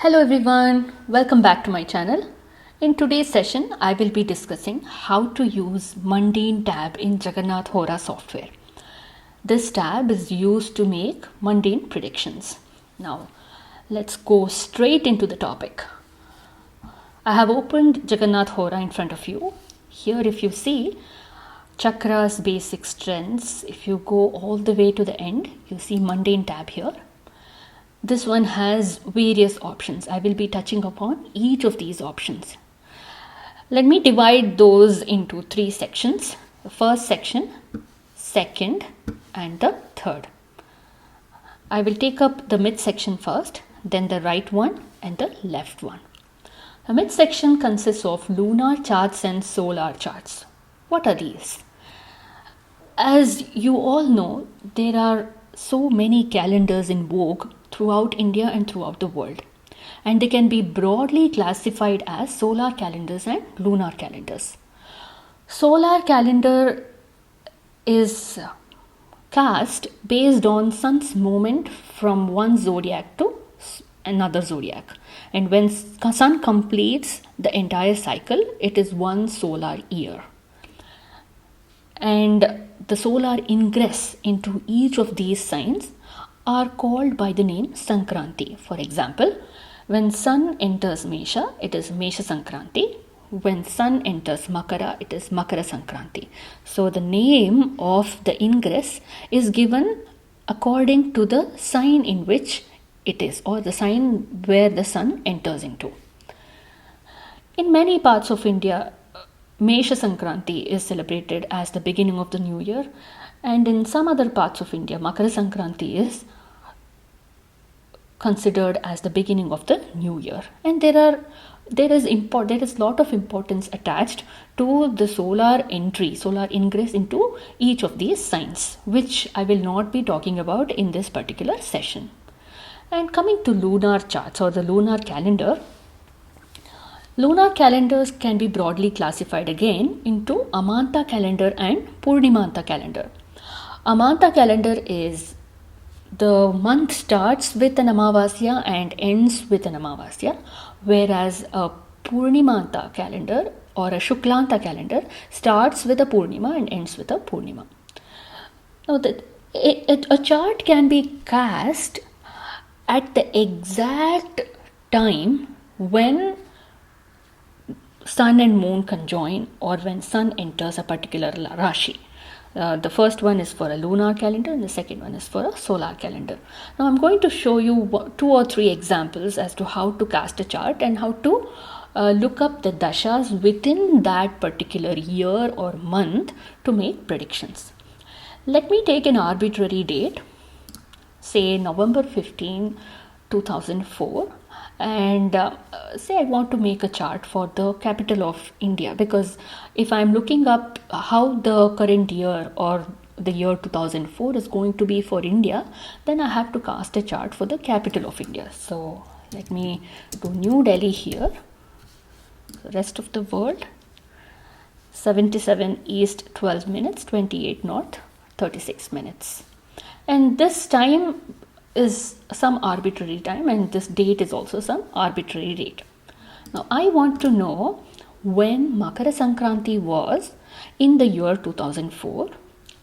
Hello everyone, welcome back to my channel. In today's session, I will be discussing how to use Mundane tab in Jagannatha Hora software. This tab is used to make mundane predictions. Now, let's go straight into the topic. I have opened Jagannatha Hora in front of you. Here if you see Chakras basic strengths, if you go all the way to the end, you see Mundane tab here. This one has various options. I will be touching upon each of these options. Let me divide those into three sections. The first section, second, and the third. I will take up the mid section first, then the right one and the left one. The mid section consists of lunar charts and solar charts. What are these? As you all know, there are so many calendars in vogue throughout India and throughout the world, and they can be broadly classified as solar calendars and lunar calendars. Solar calendar is cast based on sun's movement from one zodiac to another zodiac, and when sun completes the entire cycle, it is one solar year. And the solar ingress into each of these signs are called by the name Sankranti. For example, when sun enters Mesha, it is Mesha Sankranti. When sun enters Makara, it is Makara Sankranti. So the name of the ingress is given according to the sign in which it is, or the sign where the sun enters into. In many parts of India, Mesha Sankranti is celebrated as the beginning of the new year, and in some other parts of India, Makara Sankranti is considered as the beginning of the new year. And there is lot of importance attached to the solar entry, solar ingress into each of these signs, which I will not be talking about in this particular session. And coming to lunar charts or the lunar calendar, lunar calendars can be broadly classified again into Amanta calendar and Purnimanta calendar. Amanta calendar is the month starts with an Amavasya and ends with an Amavasya, whereas a Purnimanta calendar or a Shuklanta calendar starts with a Purnima and ends with a Purnima. Now, a chart can be cast at the exact time when sun and moon conjoin or when sun enters a particular Rashi. The first one is for a lunar calendar and the second one is for a solar calendar. Now I'm going to show you 2 or 3 examples as to how to cast a chart and how to look up the dashas within that particular year or month to make predictions. Let me take an arbitrary date, say November 15, 2004, and say I want to make a chart for the capital of India, because if I'm looking up how the current year or the year 2004 is going to be for India, then I have to cast a chart for the capital of India. So let me do New Delhi here, the rest of the world, 77 east 12 minutes, 28 north 36 minutes, and this time is some arbitrary time, and this date is also some arbitrary date. Now I want to know when Makara Sankranti was in the year 2004,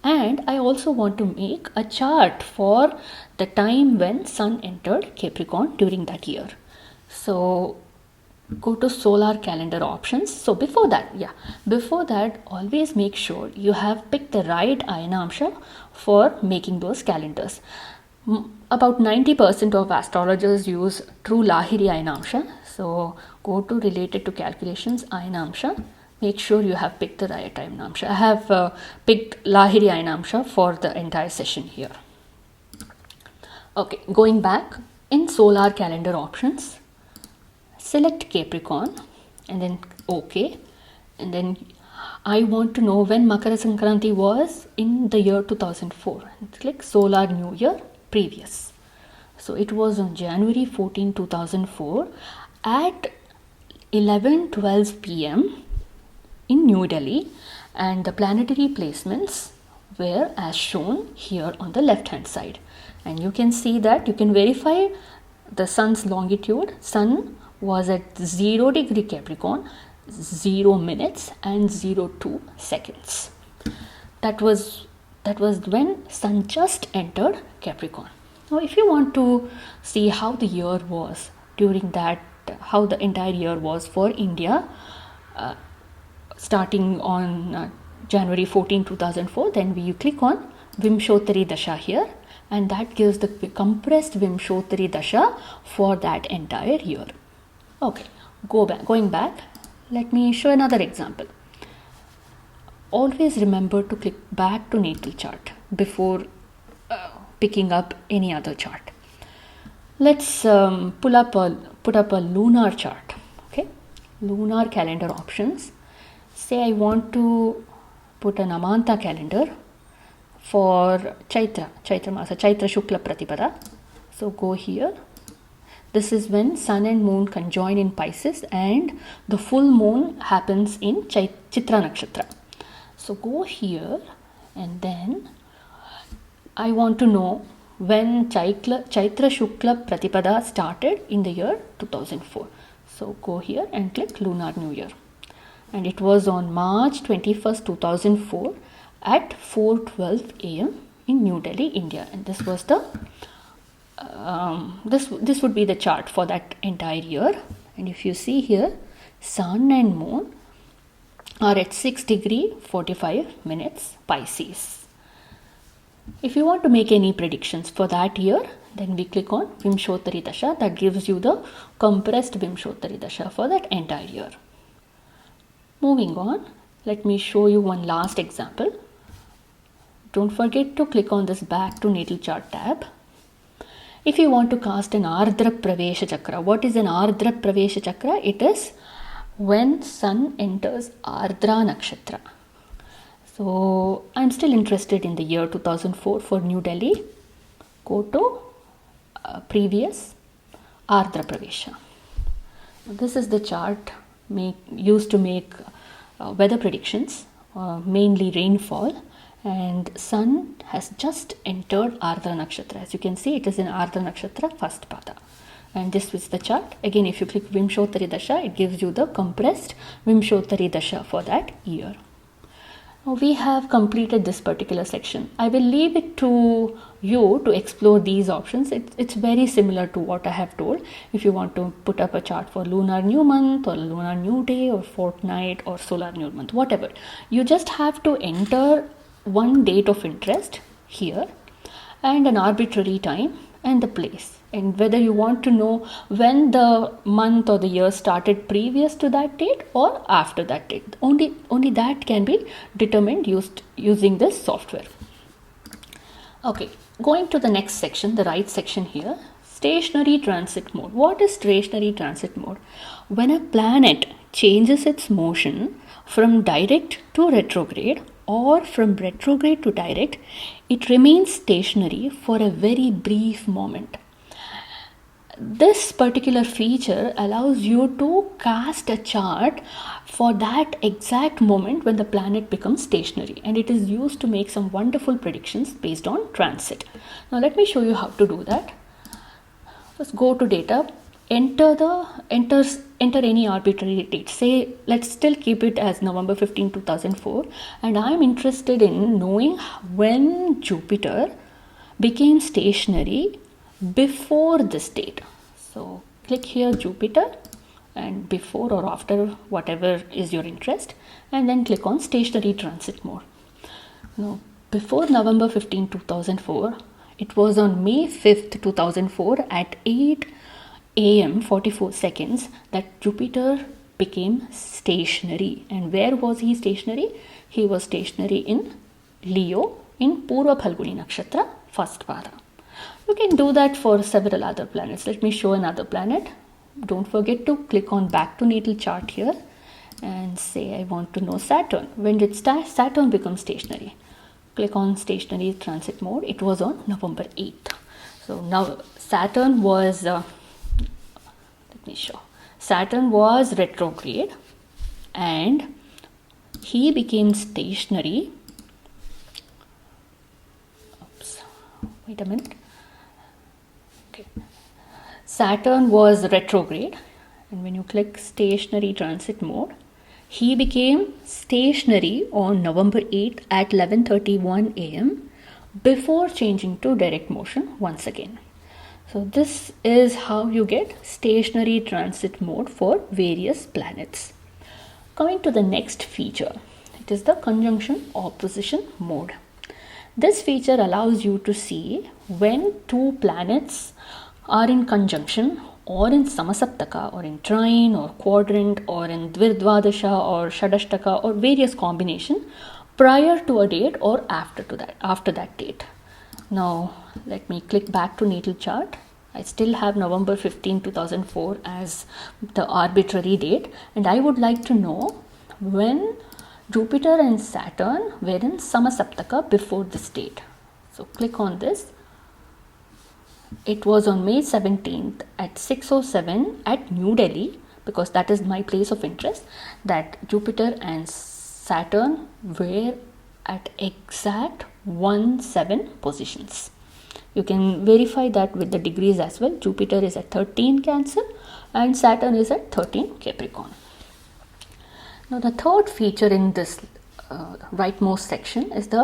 and I also want to make a chart for the time when sun entered Capricorn during that year. So go to solar calendar options. So before that always make sure you have picked the right Ayanamsha for making those calendars. About 90% of astrologers use true Lahiri Ayanamsha. So go to related to calculations Ayanamsha. Make sure you have picked the right Ayanamsha. I have picked Lahiri Ayanamsha for the entire session here. Okay, going back in solar calendar options, select Capricorn and then OK, and then I want to know when Makara Sankranti was in the year 2004. Click solar new year previous. So it was on January 14, 2004 at 11:12 p.m. in New Delhi, and the planetary placements were as shown here on the left hand side, and you can see that you can verify the sun's longitude, sun was at 0 degree Capricorn, 0 minutes and 02 seconds. That was when sun just entered Capricorn. Now if you want to see how the year was during that, how the entire year was for India, starting on January 14, 2004, then you click on Vimshottari Dasha here, and that gives the compressed Vimshottari Dasha for that entire year. Okay, going back, let me show another example. Always remember to click back to natal chart before picking up any other chart. Let's put up a lunar chart. Okay, lunar calendar options. Say I want to put an Amanta calendar for Chaitra Masa, Chaitra Shukla Pratipada. So go here. This is when sun and moon conjoin in Pisces and the full moon happens in Chitra Nakshatra. So go here, and then I want to know when Chaitra Shukla Pratipada started in the year 2004. So go here and click Lunar New Year. And it was on March 21st, 2004 at 4:12 a.m. in New Delhi, India. And this was the this would be the chart for that entire year. And if you see here, sun and moon are at 6 degree 45 minutes Pisces. If you want to make any predictions for that year, then we click on Vimshottari Dasha. That gives you the compressed Vimshottari Dasha for that entire year. Moving on, let me show you one last example. Don't forget to click on this back to natal chart tab. If you want to cast an Ardra Pravesha Chakra, what is an Ardra Pravesha Chakra? It is when sun enters Ardra Nakshatra. So I'm still interested in the year 2004 for New Delhi. Go to previous Ardra Pravesha. This is the chart used to make weather predictions, mainly rainfall. And sun has just entered Ardra Nakshatra. As you can see, it is in Ardra Nakshatra, first pada. And this is the chart. Again, if you click Vimshottari Dasha, it gives you the compressed Vimshottari Dasha for that year. Now we have completed this particular section. I will leave it to you to explore these options. It's very similar to what I have told. If you want to put up a chart for lunar new month or lunar new day or fortnight or solar new month, whatever, you just have to enter one date of interest here and an arbitrary time and the place, and whether you want to know when the month or the year started previous to that date or after that date. Only that can be determined using this software. Okay, going to the next section, the right section here, stationary transit mode. What is stationary transit mode? When a planet changes its motion from direct to retrograde or from retrograde to direct, it remains stationary for a very brief moment. This particular feature allows you to cast a chart for that exact moment when the planet becomes stationary, and it is used to make some wonderful predictions based on transit. Now let me show you how to do that. First, go to data, enter any arbitrary date. Say, let's still keep it as November 15, 2004, and I'm interested in knowing when Jupiter became stationary before this date. So click here Jupiter and before or after, whatever is your interest, and then click on stationary transit mode. Now before November 15, 2004, it was on May 5th, 2004 at 8 a.m. 44 seconds that Jupiter became stationary. And where was he stationary? He was stationary in Leo in Purva Phalguni Nakshatra, first pada. You can do that for several other planets. Let me show another planet. Don't forget to click on back to natal chart here and say I want to know Saturn. When did Saturn become stationary? Click on stationary transit mode. It was on November 8th. So now Saturn was Saturn was retrograde and he became stationary. Wait a minute. Okay. Saturn was retrograde, and when you click stationary transit mode, he became stationary on November 8th at 11:31 am before changing to direct motion once again. So this is how you get stationary transit mode for various planets. Coming to the next feature, it is the conjunction opposition mode. This feature allows you to see when two planets are in conjunction or in samasaptaka or in trine or quadrant or in dvirdvadasha or shadashtaka or various combination prior to a date or after that date. Now let me click back to natal chart. I still have November 15, 2004 as the arbitrary date, and I would like to know when Jupiter and Saturn were in samasaptaka before this date. So click on this. It was on May 17th at 6:07 at New Delhi, because that is my place of interest, that Jupiter and Saturn were at exact 1-7 positions. You can verify that with the degrees as well. Jupiter is at 13 Cancer and Saturn is at 13 Capricorn. Now the third feature in this rightmost section is the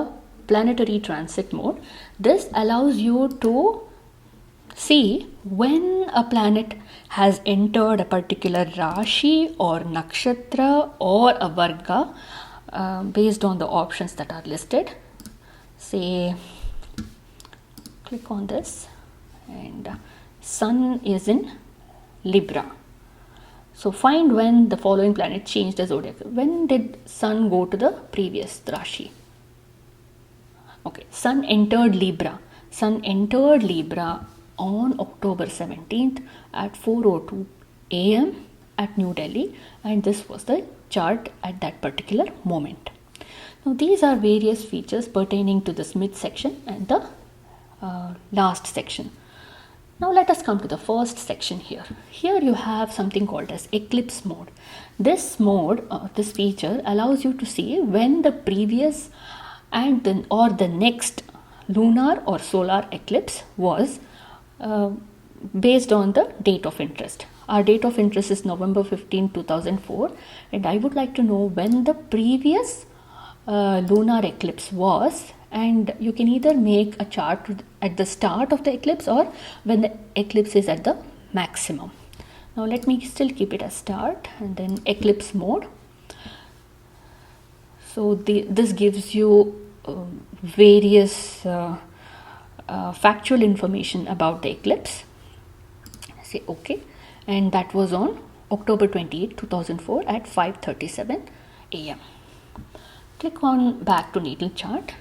planetary transit mode. This allows you to see when a planet has entered a particular Rashi or Nakshatra or a Varga based on the options that are listed. Say, click on this, and Sun is in Libra. So find when the following planet changed the zodiac. When did Sun go to the previous Rashi? Okay, Sun entered Libra. Sun entered Libra on October 17th at 4:02 am at New Delhi, and this was the chart at that particular moment. Now these are various features pertaining to this midsection and the last section. Now let us come to the first section here. Here you have something called as eclipse mode. This mode, this feature allows you to see when the previous and the next lunar or solar eclipse was based on the date of interest. Our date of interest is November 15, 2004, and I would like to know when the previous lunar eclipse was, and you can either make a chart at the start of the eclipse or when the eclipse is at the maximum. Now let me still keep it as start and then eclipse mode. So this gives you various factual information about the eclipse. Say OK, and that was on October 28, 2004 at 5:37 am. Click on back to natal chart.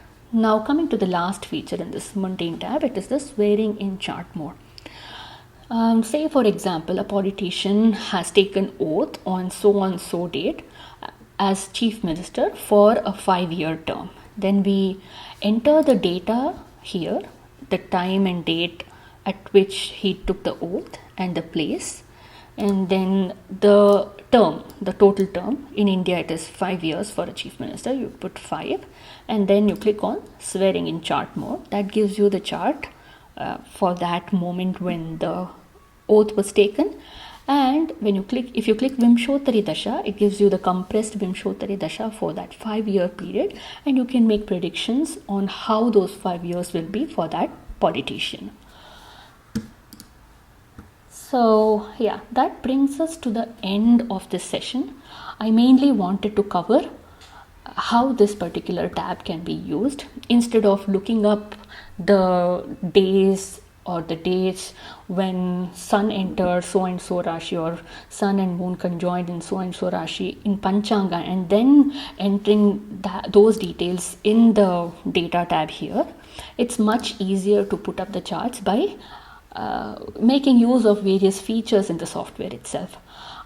Now coming to the last feature in this mundane tab, it is the swearing in chart mode. Say for example, a politician has taken oath on so date as chief minister for a 5-year term. Then we enter the data here, the time and date at which he took the oath and the place, and then the term, the total term. In India it is 5 years for a chief minister, you put 5, and then you click on swearing in chart mode. That gives you the chart for that moment when the oath was taken. And when if you click Vimshottari Dasha, it gives you the compressed Vimshottari Dasha for that 5-year period, and you can make predictions on how those 5 years will be for that politician. So yeah, that brings us to the end of this session. I mainly wanted to cover how this particular tab can be used. Instead of looking up the days or the dates when Sun entered so and so Rashi, or Sun and Moon conjoined in so and so Rashi in Panchanga, and then entering those details in the data tab here, it's much easier to put up the charts by making use of various features in the software itself.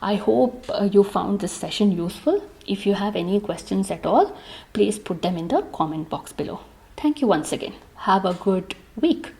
I hope you found this session useful. If you have any questions at all, please put them in the comment box below. Thank you once again. Have a good week.